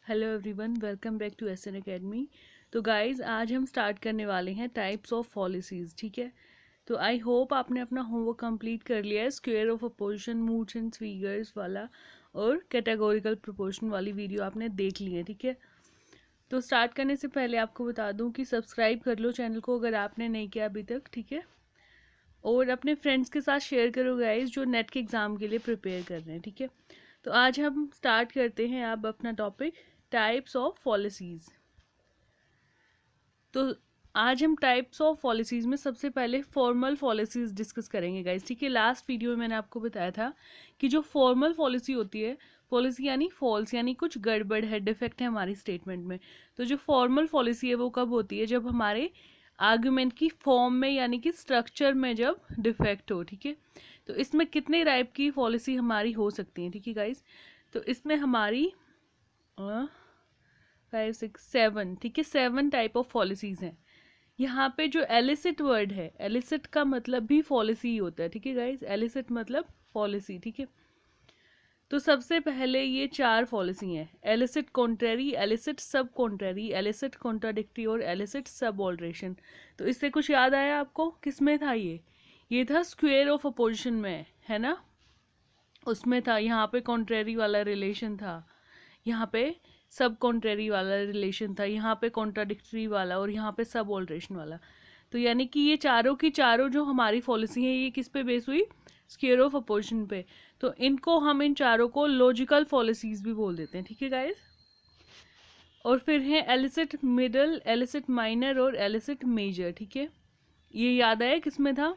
Hello everyone, welcome back to SN academy. तो guys, आज हम स्टार्ट करने वाले हैं टाइप्स ऑफ पॉलिसीज़। ठीक है, तो आई होप आपने अपना होमवर्क कंप्लीट कर लिया है। Square of opposition, moods and figures वाला और कैटेगोरिकल प्रोपोर्शन वाली वीडियो आपने देख ली है। ठीक है, तो स्टार्ट करने से पहले आपको बता दूं कि सब्सक्राइब कर लो चैनल को अगर आपने नहीं किया अभी तक। ठीक है, और अपने फ्रेंड्स के साथ शेयर करो गाइस जो नेट के एग्ज़ाम के लिए प्रिपेयर कर रहे हैं। ठीक है, तो आज हम स्टार्ट करते हैं अब अपना टॉपिक टाइप्स ऑफ पॉलिसीज़। तो आज हम टाइप्स ऑफ पॉलिसीज़ में सबसे पहले फॉर्मल पॉलिसीज़ डिस्कस करेंगे गाइस। ठीक है, लास्ट वीडियो में मैंने आपको बताया था कि जो फॉर्मल पॉलिसी होती है, पॉलिसी यानी फॉल्स, यानी कुछ गड़बड़ है, डिफेक्ट है हमारी स्टेटमेंट में। तो जो फॉर्मल पॉलिसी है वो कब होती है? जब हमारे आर्गुमेंट की फॉर्म में यानी कि स्ट्रक्चर में जब डिफेक्ट हो। ठीक है, तो इसमें कितने टाइप की पॉलिसी हमारी हो सकती है? ठीक है गाइस, तो इसमें हमारी 5, 6, 7, ठीक है, 7 टाइप ऑफ पॉलिसीज़ हैं। यहाँ पे जो एलिसिट वर्ड है, एलिसिट का मतलब भी पॉलिसी ही होता है। ठीक है गाइस, एलिसिट मतलब पॉलिसी। ठीक है, तो सबसे पहले ये 4 पॉलिसी हैं: एलिसिट कॉन्ट्रेरी, एलिसिट सब कॉन्ट्रेरी, एलिसिट कॉन्ट्राडिक्टरी और एलिसिट सब ऑल्ट्रेशन। तो इससे कुछ याद आया आपको? किसमें था ये था स्क्वायर ऑफ अपोजिशन में, है ना, उसमें था। यहाँ पे कॉन्ट्रेरी वाला रिलेशन था, यहाँ पे सब कॉन्ट्रेरी वाला रिलेशन था, यहाँ पे कॉन्ट्राडिक्टरी वाला और यहाँ पे सब ऑल्ट्रेशन वाला। तो यानी कि ये चारों की चारों जो हमारी पॉलिसी है ये किस पे बेस हुई? स्क्वायर ऑफ अपोजिशन पे। तो इनको हम इन चारों को लॉजिकल पॉलिसीज भी बोल देते हैं। ठीक है गाइस, और फिर है एलिसिट मिडल, एलिसिट माइनर और एलिसिट मेजर। ठीक है, ये याद आया किसमें था?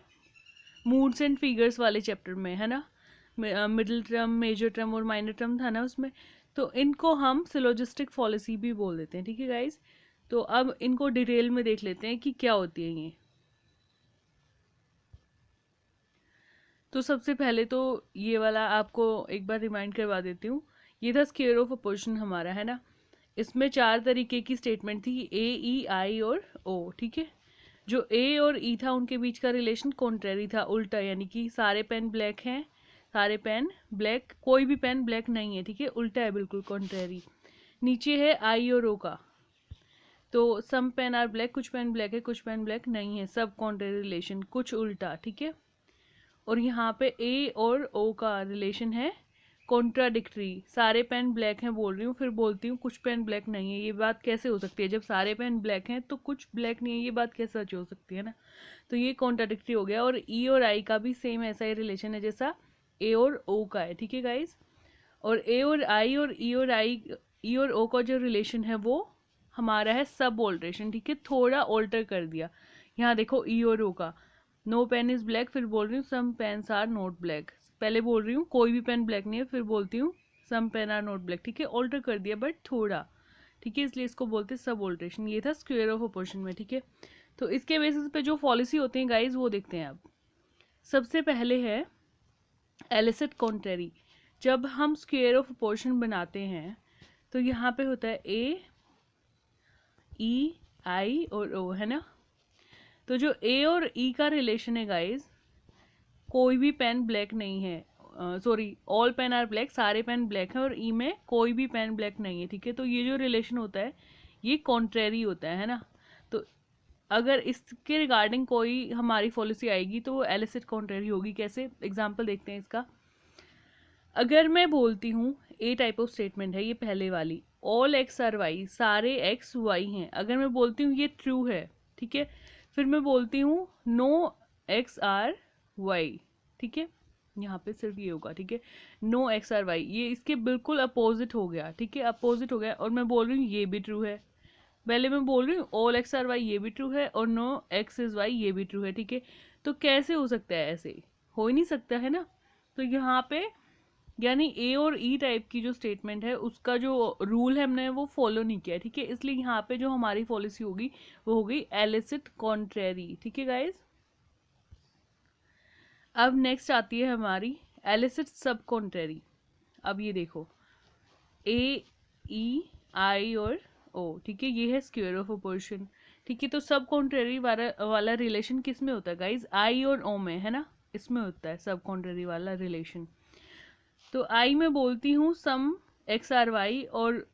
मूड्स एंड फिगर्स वाले चैप्टर में, है ना। मिडिल टर्म, मेजर टर्म और माइनर टर्म था ना उसमें। तो इनको हम सिलोजिस्टिक पॉलिसी भी बोल देते हैं। ठीक है गाइस, तो अब इनको डिटेल में देख लेते हैं कि क्या होती है ये। तो सबसे पहले तो ये वाला आपको एक बार रिमाइंड करवा देती हूँ। ये था स्क्वायर ऑफ अपोजिशन हमारा, है ना। इसमें 4 तरीके की स्टेटमेंट थी, ए, ई, आई और ओ। ठीक है, जो ए और ई था उनके बीच का रिलेशन कॉन्ट्रेरी था, उल्टा, यानी कि सारे पेन ब्लैक हैं, सारे पेन ब्लैक, कोई भी पेन ब्लैक नहीं है। ठीक है, उल्टा है, बिल्कुल कॉन्ट्रेरी। नीचे है आई और ओ का, तो सम पेन आर ब्लैक, कुछ पेन ब्लैक है, कुछ पेन ब्लैक नहीं है, सब कॉन्ट्रेरी रिलेशन, कुछ उल्टा। ठीक है, और यहाँ पे ए और ओ का रिलेशन है कॉन्ट्राडिक्टरी, सारे पेन ब्लैक हैं बोल रही हूँ, फिर बोलती हूँ कुछ पेन ब्लैक नहीं है। ये बात कैसे हो सकती है? जब सारे पेन ब्लैक हैं तो कुछ ब्लैक नहीं है, ये बात कैसे सच हो सकती है ना। तो ये कॉन्ट्राडिक्टरी हो गया। और ई और आई का भी सेम ऐसा ही रिलेशन है जैसा ए और ओ का है। ठीक है गाइज, और ए और आई और ई और आई, ई और ओ का जो रिलेशन है वो हमारा है सब ऑल्ट्रेशन। ठीक है, थोड़ा ऑल्टर कर दिया। यहाँ देखो ई और ओ का, नो पेन इज ब्लैक, फिर बोल रही हूँ सम पेन्स आर नॉट ब्लैक। पहले बोल रही हूँ कोई भी पेन ब्लैक नहीं है, फिर बोलती हूँ some pen are not black. ठीक है, ऑल्टर कर दिया बट थोड़ा। ठीक है, इसलिए इसको बोलते हैं सब ऑल्ट्रेशन। ये था स्क्वायर ऑफ अपोजिशन में। ठीक है, तो इसके बेसिस पे जो पॉलिसी होती है गाइज वो देखते हैं अब। सबसे पहले है एलिसिट कॉन्ट्रेरी। जब हम स्क्वायर ऑफ अपोजिशन बनाते हैं तो यहाँ पे होता है ए, ई, आई और ओ, है ना। तो जो ए और ई का रिलेशन है गाइज, कोई भी पेन ब्लैक नहीं है, sorry, all pen are black, सारे पेन ब्लैक हैं, और ई में कोई भी पेन ब्लैक नहीं है। ठीक है, तो ये जो रिलेशन होता है ये कॉन्ट्रेरी होता है ना। तो अगर इसके रिगार्डिंग कोई हमारी पॉलिसी आएगी तो वो एलिसिट कॉन्ट्रेरी होगी। कैसे? एग्जाम्पल देखते हैं इसका। अगर मैं बोलती हूँ, ए टाइप ऑफ स्टेटमेंट है ये पहले वाली, ऑल एक्स आर वाई, सारे एक्स वाई हैं। अगर मैं बोलती हूँ ये ट्रू है, ठीक है, फिर मैं बोलती हूँ नो एक्स आर वाई। ठीक है, यहाँ पे सिर्फ ये होगा। ठीक है, नो एक्स आर वाई, ये इसके बिल्कुल अपोजिट हो गया। ठीक है, अपोजिट हो गया, और मैं बोल रही हूँ ये भी ट्रू है। पहले मैं बोल रही हूँ ऑल एक्स आर वाई, ये भी ट्रू है, और नो एक्स इज वाई, ये भी ट्रू है। ठीक है, तो कैसे हो सकता है? ऐसे हो ही नहीं सकता, है ना। तो यहाँ पे यानी ए और ई टाइप की जो स्टेटमेंट है उसका जो रूल है हमने वो फॉलो नहीं किया। ठीक है, इसलिए यहाँ पे जो हमारी पॉलिसी होगी वो होगी एलिसिट कॉन्ट्रेरी। ठीक है गाइज, अब नेक्स्ट आती है हमारी एलिसिट सब कॉन्ट्रेरी। अब ये देखो, ए, ई, आई और ओ, ठीक है, ये है स्क्वायर ऑफ अपोजिशन। ठीक है, तो सब कॉन्ट्रेरी वाला रिलेशन किस में होता है गाइज? आई और ओ में, है ना, इसमें होता है सब कॉन्ट्रेरी वाला रिलेशन। तो आई में बोलती हूँ सम एक्स आर वाई, और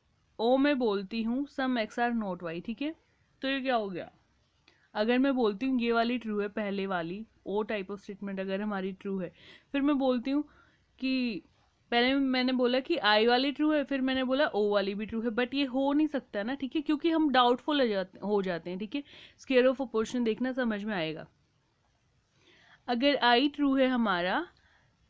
ओ में बोलती हूँ सम एक्स आर नॉट वाई, ठीक है, तो ये क्या हो गया, अगर मैं बोलती हूँ ये वाली ट्रू है, पहले वाली ओ टाइप ऑफ स्टेटमेंट अगर हमारी ट्रू है, फिर मैं बोलती हूँ कि पहले मैंने बोला कि आई वाली ट्रू है, फिर मैंने बोला ओ वाली भी ट्रू है, बट ये हो नहीं सकता ना, ठीक है, क्योंकि हम डाउटफुल हो जाते हैं, ठीक है। स्क्वायर ऑफ अपोजिशन देखना समझ में आएगा। अगर आई ट्रू है हमारा,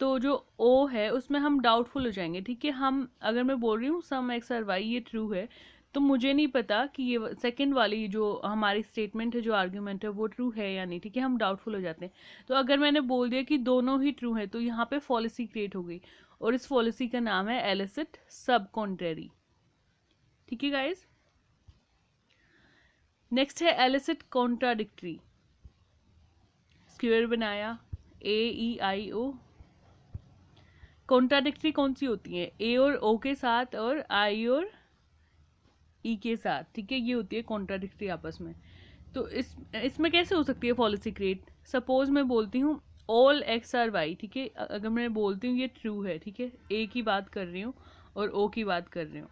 तो जो ओ है उसमें हम डाउटफुल हो जाएंगे, ठीक है। हम अगर मैं बोल रही हूँ सम एक्स और वाई ये ट्रू है, तो मुझे नहीं पता कि ये सेकंड वाली जो हमारी स्टेटमेंट है, जो आर्ग्यूमेंट है, वो ट्रू है या नहीं, ठीक है, हम डाउटफुल हो जाते हैं। तो अगर मैंने बोल दिया कि दोनों ही ट्रू है, तो यहाँ पे फॉलिसी क्रिएट हो गई, और इस पॉलिसी का नाम है एलिसिट सब कॉन्ट्रेरी, ठीक है गाइज। नेक्स्ट है एलिसिट कॉन्ट्राडिक्टरी। स्क्वायर बनाया, AEIO। कॉन्ट्राडिक्टरी कौन सी होती है, ए और ओ के साथ और आई और ई के साथ, ठीक है, ये होती है कॉन्ट्राडिक्टरी आपस में। तो इसमें कैसे हो सकती है पॉलिसी क्रिएट, सपोज मैं बोलती हूँ ऑल एक्स आर वाई, ठीक है, अगर मैं बोलती हूँ ये ट्रू है, ठीक है, ए की बात कर रही हूँ और ओ की बात कर रही हूँ,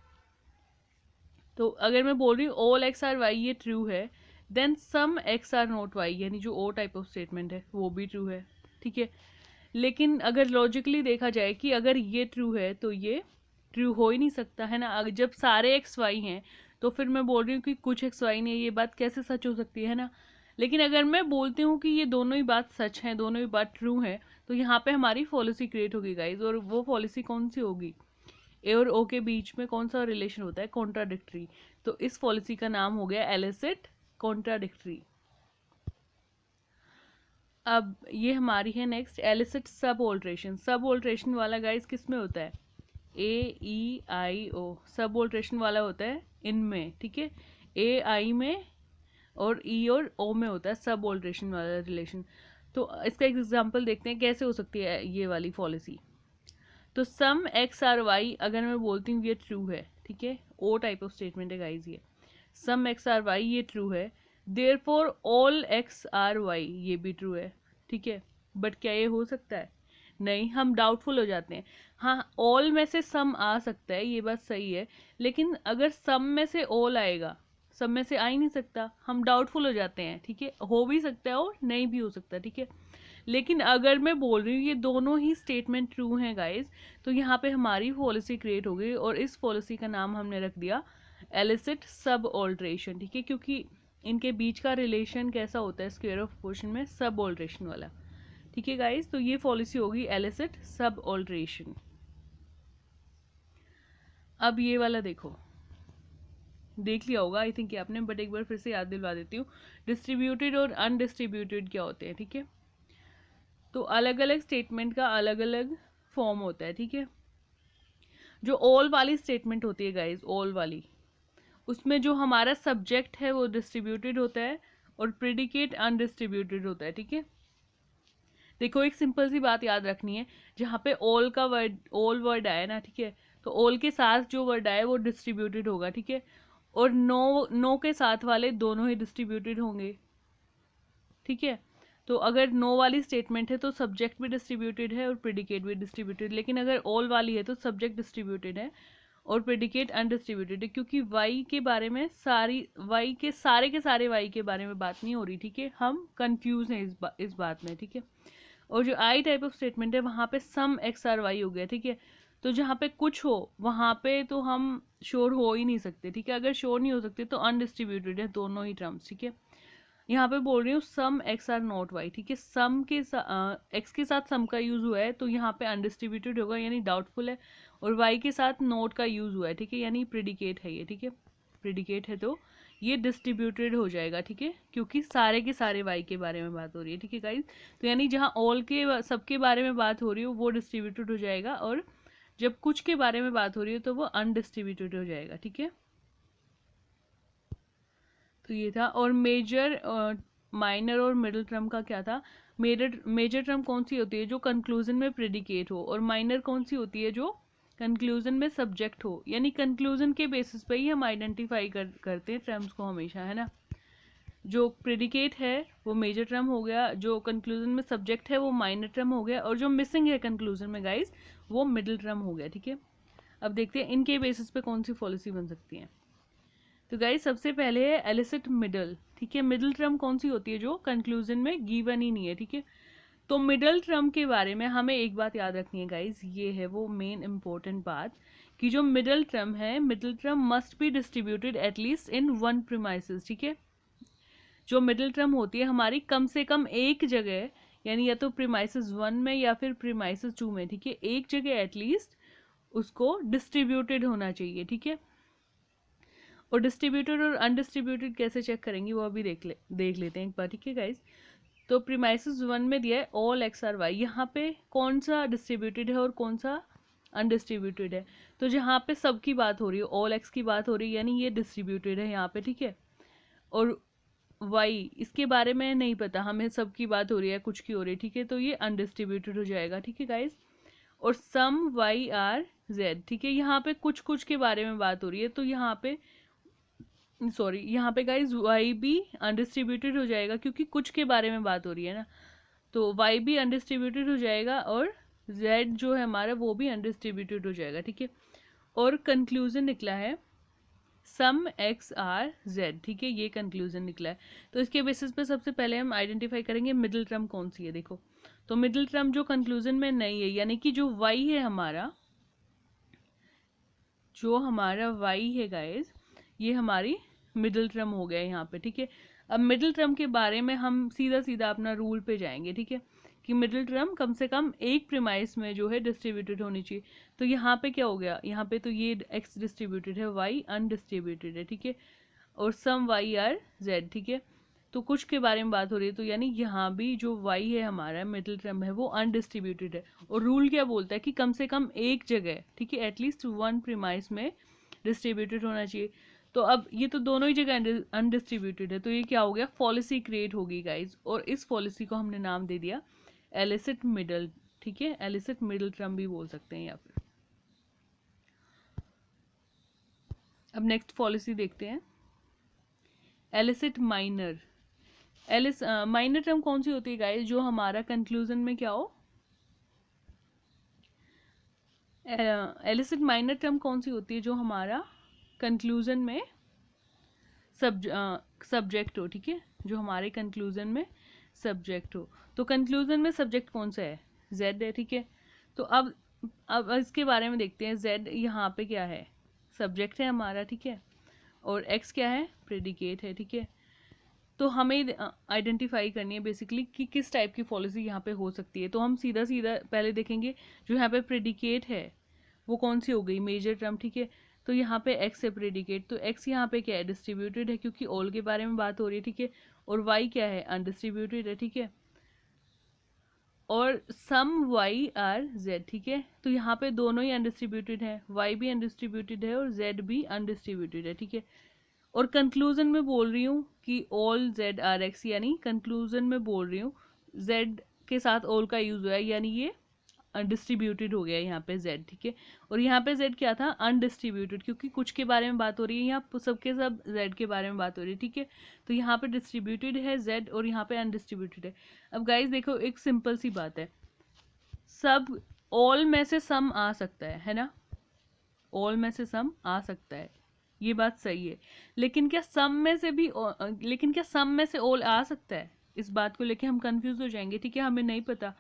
तो अगर मैं बोल रही हूँ ऑल एक्स आर वाई ये ट्रू है, then some x are not y, यानी जो ओ टाइप ऑफ स्टेटमेंट है वो भी ट्रू है, ठीक है। लेकिन अगर लॉजिकली देखा जाए कि अगर ये ट्रू है तो ये ट्रू हो ही नहीं सकता है ना, जब सारे एक्स वाई हैं तो फिर मैं बोल रही हूँ कि कुछ एक्स वाई नहीं है, ये बात कैसे सच हो सकती है ना। लेकिन अगर मैं बोलती हूँ कि ये दोनों ही बात सच है, दोनों ही बात ट्रू है, तो यहाँ पे हमारी पॉलिसी क्रिएट होगी गाइज, और वो पॉलिसी कौन सी होगी, ए और ओ के बीच में कौन सा रिलेशन होता है, कॉन्ट्राडिक्टरी। तो इस पॉलिसी का नाम हो गया एलिसिट कॉन्ट्राडिक्टरी। अब ये हमारी है नेक्स्ट एलिसिट सब ऑल्ट्रेशन। सब ऑल्ट्रेशन वाला गाइस किस में होता है, AEIO सब ऑल्ट्रेशन वाला होता है इनमें, ठीक है, AI में और E और O में होता है सब ऑल्ट्रेशन वाला रिलेशन। तो इसका एक एग्जांपल देखते हैं कैसे हो सकती है ये वाली पॉलिसी। तो सम एक्स आर वाई अगर मैं बोलती हूँ ये ट्रू है, ठीक है, ओ टाइप ऑफ स्टेटमेंट है गाइज, ये सम एक्स आर वाई ये ट्रू है, therefore all x are y ये भी ट्रू है, ठीक है। बट क्या ये हो सकता है, नहीं, हम डाउटफुल हो जाते हैं। हाँ, ऑल में से सम आ सकता है, ये बात सही है, लेकिन अगर सम में से ऑल आएगा, सब में से आ ही नहीं सकता, हम डाउटफुल हो जाते हैं, ठीक है, हो भी सकता है और नहीं भी हो सकता, ठीक है। लेकिन अगर मैं बोल रही हूँ ये दोनों ही स्टेटमेंट ट्रू हैं गाइज, तो यहाँ पे हमारी पॉलिसी क्रिएट हो गई, और इस पॉलिसी का नाम हमने रख दिया एलिसिट सब ऑल्ट्रेशन, ठीक है, क्योंकि इनके बीच का रिलेशन कैसा होता है स्क्वायर ऑफ अपोजिशन में, सब ऑल्ट्रेशन वाला, ठीक है गाइज। तो ये पॉलिसी होगी एलिसिट सब ऑल्ट्रेशन। अब ये वाला देखो, देख लिया होगा आई थिंक आपने, बट एक बार फिर से याद दिलवा देती हूँ, डिस्ट्रीब्यूटेड और अनडिस्ट्रीब्यूटेड क्या होते हैं, ठीक है। तो अलग अलग स्टेटमेंट का अलग अलग फॉर्म होता है, ठीक है। जो ऑल वाली स्टेटमेंट होती है गाइज, ऑल वाली, उसमें जो हमारा सब्जेक्ट है वो डिस्ट्रीब्यूटेड होता है और प्रेडिकेट अनडिस्ट्रीब्यूटेड होता है, ठीक है। देखो एक सिंपल सी बात याद रखनी है, जहाँ पे ऑल का वर्ड, ऑल वर्ड आया ना, ठीक है, तो ऑल के साथ जो वर्ड आए वो डिस्ट्रीब्यूटेड होगा, ठीक है, और नो के साथ वाले दोनों ही डिस्ट्रीब्यूटेड होंगे, ठीक है। तो अगर नो वाली स्टेटमेंट है तो सब्जेक्ट भी डिस्ट्रीब्यूटेड है और प्रेडिकेट भी डिस्ट्रीब्यूटेड, लेकिन अगर ऑल वाली है तो सब्जेक्ट डिस्ट्रीब्यूटेड है और प्रेडिकेट अनडिस्ट्रीब्यूटेड है, क्योंकि वाई के बारे में वाई के सारे वाई के बारे में बात नहीं हो रही, ठीक है, हम कंफ्यूज हैं इस बात में, ठीक है। और जो आई टाइप ऑफ स्टेटमेंट है वहाँ पे सम एक्स आर वाई हो गया, ठीक है, तो जहाँ पे कुछ हो वहाँ पे तो हम श्योर हो ही नहीं सकते, ठीक है, अगर श्योर नहीं हो सकते तो अनडिस्ट्रीब्यूटेड है दोनों ही टर्म्स, ठीक है। यहाँ पे बोल रही हूँ सम एक्स आर नॉट वाई, ठीक है, सम के एक्स के साथ सम का यूज हुआ है तो यहाँ पे अनडिस्ट्रीब्यूटेड होगा यानी डाउटफुल है, और वाई के साथ नोट का यूज हुआ है, ठीक है, यानी प्रेडिकेट है ये, ठीक है, प्रेडिकेट है तो ये डिस्ट्रीब्यूटेड हो जाएगा, ठीक है, क्योंकि सारे के सारे वाई के बारे में बात हो रही है, ठीक है गाइज। तो यानी जहाँ ऑल के सबके बारे में बात हो रही हो वो डिस्ट्रीब्यूटेड हो जाएगा, और जब कुछ के बारे में बात हो रही है तो वो अनडिस्ट्रीब्यूटेड हो जाएगा, ठीक है। तो ये था, और मेजर माइनर और मिडिल टर्म का क्या था, मेजर टर्म कौन सी होती है जो कंक्लूजन में प्रेडिकेट हो, और माइनर कौन सी होती है जो कंक्लूजन में सब्जेक्ट हो, यानी कंक्लूजन के बेसिस पे ही हम आइडेंटिफाई करते हैं टर्म्स को हमेशा, है ना। जो प्रेडिकेट है वो मेजर टर्म हो गया, जो कंक्लूजन में सब्जेक्ट है वो माइनर टर्म हो गया, और जो मिसिंग है कंक्लूजन में गाइस वो मिडिल टर्म हो गया, ठीक है। अब देखते हैं इनके बेसिस पे कौन सी पॉलिसी बन सकती है। तो गाइस सबसे पहले है एलिसिट मिडल, ठीक है। मिडिल टर्म कौन सी होती है, जो कंक्लूजन में गिवन ही नहीं है, ठीक है। तो मिडल टर्म के बारे में हमें एक बात याद रखनी है गाइस, ये है वो मेन इंपॉर्टेंट बात कि जो मिडल टर्म है, middle term must be distributed at least in one premises, ठीक है। जो मिडिल टर्म होती है हमारी कम से कम एक जगह, यानी या तो प्रीमाइसेस 1 में या फिर प्रीमाइसेस 2 में, ठीक है, एक जगह एटलीस्ट उसको डिस्ट्रीब्यूटेड होना चाहिए, ठीक है। और डिस्ट्रीब्यूटेड और अनडिस्ट्रीब्यूटेड कैसे चेक करेंगे वो अभी देख लेते हैं एक बार, ठीक है गाइज। तो प्रीमाइसेस 1 में दिया है ऑल एक्स आर वाई, यहाँ पे कौन सा डिस्ट्रीब्यूटेड है और कौन सा अनडिस्ट्रीब्यूटेड है। तो जहाँ पे सबकी बात हो रही है, ऑल एक्स की बात हो रही है, यानी ये डिस्ट्रीब्यूटेड है यहाँ पे, ठीक है। और वाई इसके बारे में नहीं पता, हमें सबकी बात हो रही है, कुछ की हो रही है, ठीक है, तो ये अनडिस्ट्रीब्यूटेड हो जाएगा, ठीक है गाइज। और सम वाई आर जेड, ठीक है, यहाँ पे कुछ कुछ के बारे में बात हो रही है, तो यहाँ पे सॉरी, यहाँ पे गाइज वाई भी अनडिस्ट्रीब्यूटेड हो जाएगा क्योंकि कुछ के बारे में बात हो रही है ना, तो वाई भी अनडिस्ट्रीब्यूटेड हो जाएगा और जेड जो है हमारा वो भी अनडिस्ट्रीब्यूटेड हो जाएगा, ठीक है। और कंक्लूजन निकला है सम एक्स आर जेड, ठीक है, ये कंक्लूजन निकला है। तो इसके बेसिस पे सबसे पहले हम आइडेंटिफाई करेंगे मिडिल टर्म कौन सी है। देखो, तो मिडिल टर्म जो कंक्लूजन में नहीं है, यानी कि जो वाई है हमारा, जो हमारा वाई है गाइज, ये हमारी मिडिल टर्म हो गया यहाँ पे, ठीक है। अब मिडिल टर्म के बारे में हम सीधा सीधा अपना रूल पे जाएंगे, ठीक है, कि मिडिल टर्म कम से कम एक प्रीमाइस में जो है डिस्ट्रीब्यूटेड होनी चाहिए। तो यहाँ पे क्या हो गया, यहाँ पे तो ये एक्स डिस्ट्रीब्यूटेड है, वाई अनडिस्ट्रीब्यूटेड है, ठीक है, और सम वाई आर जेड, ठीक है। तो कुछ के बारे में बात हो रही है, तो यानी यहाँ भी जो वाई है हमारा मिडिल टर्म है वो अनडिस्ट्रीब्यूटेड है। और रूल क्या बोलता है कि कम से कम एक जगह, ठीक है, एटलीस्ट वन प्रीमाइस में डिस्ट्रीब्यूटेड होना चाहिए। तो अब ये तो दोनों ही जगह अनडिस्ट्रीब्यूटेड है, तो ये क्या हो गया, पॉलिसी क्रिएट होगी गाइज, और इस पॉलिसी को हमने नाम दे दिया एलिसिट मिडल, ठीक है, एलिसिट मिडल टर्म भी बोल सकते हैं या फिर। अब नेक्स्ट पॉलिसी देखते हैं, एलिसिट माइनर। माइनर टर्म कौन सी होती है गाइज, जो हमारा कंक्लूजन में क्या हो, एलिसिट माइनर टर्म कौन सी होती है जो हमारा कंक्लूजन में सब्जेक्ट हो, ठीक है, जो हमारे कंक्लूजन में सब्जेक्ट हो। तो कंक्लूजन में सब्जेक्ट कौन सा है, जेड है, ठीक है। तो अब इसके बारे में देखते हैं, जेड यहाँ पे क्या है, सब्जेक्ट है हमारा, ठीक है, और एक्स क्या है, प्रेडिकेट है, ठीक है। तो हमें आइडेंटिफाई करनी है बेसिकली कि किस टाइप की पॉलिसी यहाँ पे हो सकती है। तो हम सीधा सीधा पहले देखेंगे, जो यहाँ पे प्रेडिकेट है वो कौन सी हो गई, मेजर टर्म, ठीक है। तो यहाँ पे एक्स है प्रेडिकेट, तो एक्स यहाँ पे क्या है, डिस्ट्रीब्यूटेड है क्योंकि ऑल के बारे में बात हो रही है, ठीक है। और वाई क्या है, अनडिस्ट्रीब्यूटेड है, ठीक है। और सम वाई आर जेड, ठीक है, तो यहाँ पे दोनों ही अनडिस्ट्रीब्यूटेड है, वाई भी अनडिस्ट्रीब्यूटेड है और जेड भी अनडिस्ट्रीब्यूटेड है, ठीक है। और कंक्लूजन में बोल रही हूँ कि ऑल जेड आर एक्स, यानी कंक्लूजन में बोल रही हूँ जेड के साथ ऑल का यूज हुआ है, यानी ये डिस्ट्रीब्यूटेड हो गया यहाँ पे जेड, ठीक है। और यहाँ पे जेड क्या था, अनडिस्ट्रीब्यूटेड, क्योंकि कुछ के बारे में बात हो रही है, यहाँ सबके सब जेड के बारे में बात हो रही है, ठीक है। तो यहाँ पे डिस्ट्रीब्यूटेड है जेड और यहाँ पे अनडिस्ट्रीब्यूटेड है। अब गाइज देखो, एक सिंपल सी बात है, सब ऑल में से सम आ सकता है ना, ऑल में से सम आ सकता है, ये बात सही है। लेकिन क्या सम में से भी लेकिन क्या सम में से ऑल आ सकता है, इस बात को लेके हम कंफ्यूज हो जाएंगे, ठीक है, हमें नहीं पता।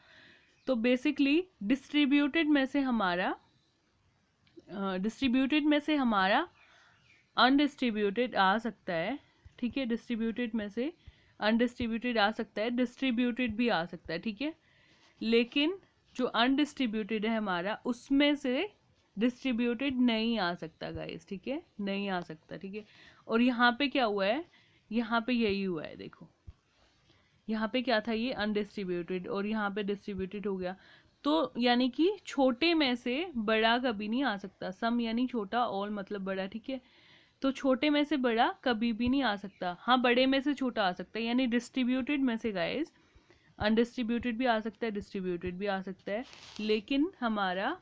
तो बेसिकली डिस्ट्रीब्यूटेड में से हमारा अनडिस्ट्रीब्यूटेड आ सकता है, ठीक है, डिस्ट्रीब्यूटेड में से अनडिस्ट्रीब्यूटेड आ सकता है, डिस्ट्रीब्यूटेड भी आ सकता है, ठीक है। लेकिन जो अनडिस्ट्रीब्यूटेड है हमारा, उसमें से डिस्ट्रीब्यूटेड नहीं आ सकता गाइस, ठीक है, नहीं आ सकता, ठीक है। और यहाँ पे क्या हुआ है, यहाँ पे यही हुआ है, देखो यहाँ पे क्या था, ये अनडिस्ट्रीब्यूटेड और यहाँ पे डिस्ट्रीब्यूटेड हो गया। तो यानी कि छोटे में से बड़ा कभी नहीं आ सकता, सम यानी छोटा, ऑल मतलब बड़ा, ठीक है। तो छोटे में से बड़ा कभी भी नहीं आ सकता, हाँ बड़े में से छोटा आ सकता है, यानी डिस्ट्रीब्यूटेड में से गाइस अनडिस्ट्रीब्यूटेड भी आ सकता है, डिस्ट्रीब्यूटेड भी आ सकता है, लेकिन हमारा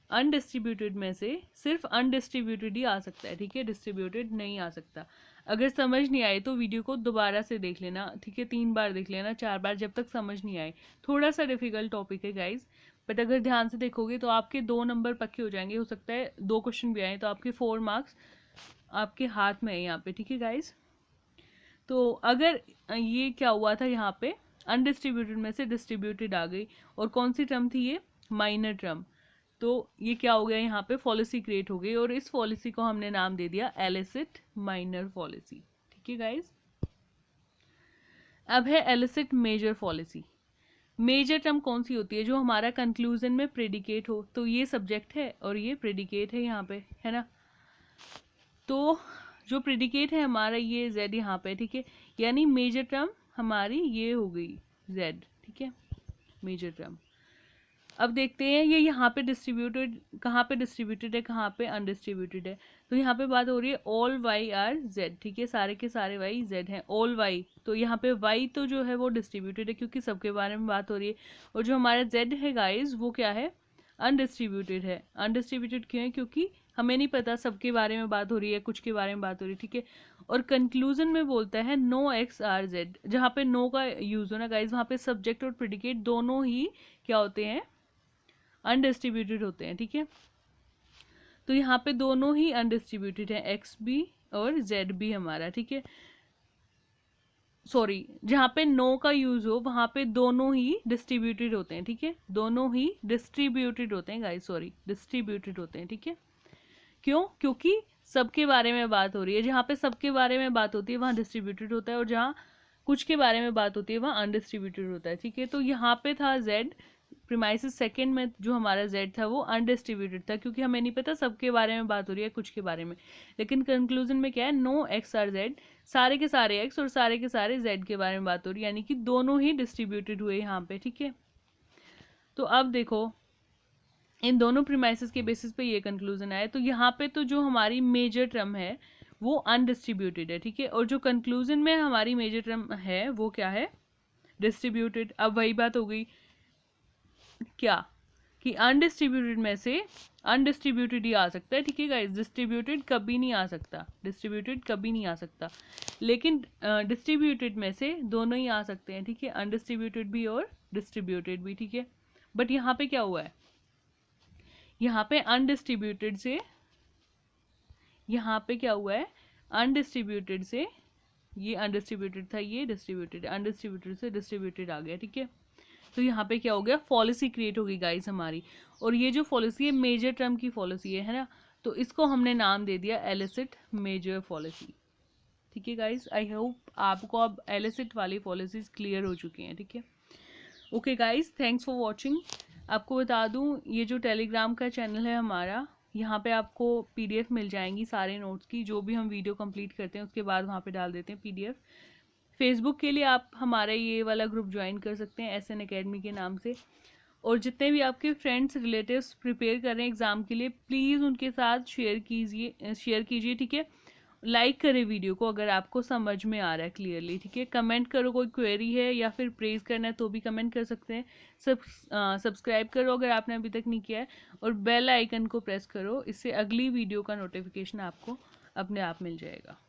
अनडिस्ट्रीब्यूटेड में से सिर्फ अनडिस्ट्रीब्यूटेड ही आ सकता है, ठीक है, डिस्ट्रीब्यूटेड नहीं आ सकता। अगर समझ नहीं आए तो वीडियो को दोबारा से देख लेना, ठीक है, 3 बार देख लेना, 4 बार, जब तक समझ नहीं आए। थोड़ा सा डिफिकल्ट टॉपिक है गाइज, बट अगर ध्यान से देखोगे तो आपके 2 नंबर पक्के हो जाएंगे, हो सकता है 2 क्वेश्चन भी आए तो आपके 4 मार्क्स आपके हाथ में है यहाँ पे, ठीक है गाइज। तो अगर ये क्या हुआ था यहाँ पे, अनडिस्ट्रीब्यूटेड में से डिस्ट्रीब्यूटेड आ गई, और कौन सी टर्म थी ये, माइनर टर्म, तो ये क्या हो गया, यहाँ पे पॉलिसी क्रिएट हो गई और इस पॉलिसी को हमने नाम दे दिया एलिसिट माइनर पॉलिसी, ठीक है गाइज। अब है illicit major fallacy. Major term कौन सी होती है, जो हमारा कंक्लूजन में प्रेडिकेट हो, तो ये सब्जेक्ट है और ये प्रेडिकेट है यहाँ पे, है ना। तो जो प्रेडिकेट है हमारा ये z यहाँ पे, ठीक है, यानी मेजर टर्म हमारी ये हो गई z, ठीक है, मेजर टर्म। अब देखते हैं ये यहाँ पे डिस्ट्रीब्यूटेड, कहाँ पे डिस्ट्रीब्यूटेड है, कहाँ पे अनडिस्ट्रीब्यूटेड है। तो यहाँ पे बात हो रही है ऑल y आर z, ठीक है, सारे के सारे y z हैं, ऑल y, तो यहाँ पे y तो जो है वो डिस्ट्रीब्यूटेड है क्योंकि सबके बारे में बात हो रही है, और जो हमारा z है गाइज वो क्या है, अनडिस्ट्रीब्यूटेड है। अनडिस्ट्रीब्यूटेड क्यों है, क्योंकि हमें नहीं पता सबके बारे में बात हो रही है, कुछ के बारे में बात हो रही है, ठीक है। और कंक्लूजन में बोलता है नो एक्स आर जेड, जहाँ पे नो का यूज हो ना गाइज, वहाँ पे सब्जेक्ट और प्रेडिकेट दोनों ही क्या होते हैं, अनडिस्ट्रीब्यूटेड होते हैं, ठीक है। तो यहाँ पे दोनों ही अनडिस्ट्रीब्यूटेड है, एक्स भी और जेड भी हमारा, ठीक है। सॉरी, जहाँ पे नो का यूज हो वहाँ पे दोनों ही डिस्ट्रीब्यूटेड होते हैं, ठीक है, दोनों ही डिस्ट्रीब्यूटेड होते हैं गाइस, सॉरी डिस्ट्रीब्यूटेड होते हैं, ठीक है। क्यों, क्योंकि सबके बारे में बात हो रही है, जहाँ पे सबके बारे में बात होती है वहाँ डिस्ट्रीब्यूटेड होता है, और जहाँ कुछ के बारे में बात होती है वहाँ अनडिस्ट्रीब्यूटेड होता है, ठीक है। तो यहाँ पे था जेड, प्रीमाइसिस सेकंड में जो हमारा z था वो अनडिस्ट्रीब्यूटेड था, क्योंकि हमें नहीं पता सबके बारे में बात हो रही है, कुछ के बारे में। लेकिन कंक्लूजन में क्या है, नो एक्स आर जेड, सारे के सारे x और सारे के सारे z के बारे में बात हो रही है, यानी कि दोनों ही डिस्ट्रीब्यूटेड हुए यहाँ पे, ठीक है। तो अब देखो इन दोनों प्रीमाइसिस के बेसिस पे ये कंक्लूजन आया, तो यहाँ पे तो जो हमारी मेजर टर्म है वो अनडिस्ट्रीब्यूटेड है, ठीक है, और जो कंक्लूजन में हमारी मेजर टर्म है वो क्या है, डिस्ट्रीब्यूटेड। अब वही बात हो गई क्या, कि अनडिस्ट्रीब्यूटेड में से अनडिस्ट्रीब्यूटेड ही आ सकता है, ठीक है गाइस, डिस्ट्रीब्यूटेड कभी नहीं आ सकता, डिस्ट्रीब्यूटेड कभी नहीं आ सकता। लेकिन डिस्ट्रीब्यूटेड में से दोनों ही आ सकते हैं, ठीक है, अनडिस्ट्रीब्यूटेड भी और डिस्ट्रीब्यूटेड भी, ठीक है। बट यहाँ पे क्या हुआ है, यहाँ पे अनडिस्ट्रीब्यूटेड से, यहाँ पे क्या हुआ है, अनडिस्ट्रीब्यूटेड से, ये अनडिस्ट्रीब्यूटेड था, ये डिस्ट्रीब्यूटेड, अनडिस्ट्रीब्यूटेड से डिस्ट्रीब्यूटेड आ गया, ठीक है। तो यहाँ पे क्या हो गया, पॉलिसी क्रिएट होगी गाइस हमारी, और ये जो पॉलिसी है मेजर टर्म की पॉलिसी है ना, तो इसको हमने नाम दे दिया एलिसिट मेजर पॉलिसी, ठीक है गाइस। आई होप आपको अब एलिसिट वाली पॉलिसीज क्लियर हो चुकी हैं, ठीक है। Okay guys, thanks for watching. आपको बता दूं ये जो टेलीग्राम का चैनल है हमारा, यहाँ पे आपको PDF मिल जाएंगी सारे नोट्स की, जो भी हम वीडियो कंप्लीट करते हैं उसके बाद वहाँ पे डाल देते हैं PDF। फेसबुक के लिए आप हमारा ये वाला ग्रुप ज्वाइन कर सकते हैं SN अकेडमी के नाम से, और जितने भी आपके फ्रेंड्स रिलेटिव्स प्रिपेयर कर रहे हैं एग्ज़ाम के लिए, प्लीज़ उनके साथ शेयर कीजिए, ठीक है। लाइक करें वीडियो को अगर आपको समझ में आ रहा है क्लियरली, ठीक है। कमेंट करो, कोई क्वेरी है या फिर प्रेज करना है तो भी कमेंट कर सकते हैं। सब्सक्राइब करो अगर आपने अभी तक नहीं किया है, और बेल आइकन को प्रेस करो, इससे अगली वीडियो का नोटिफिकेशन आपको अपने आप मिल जाएगा।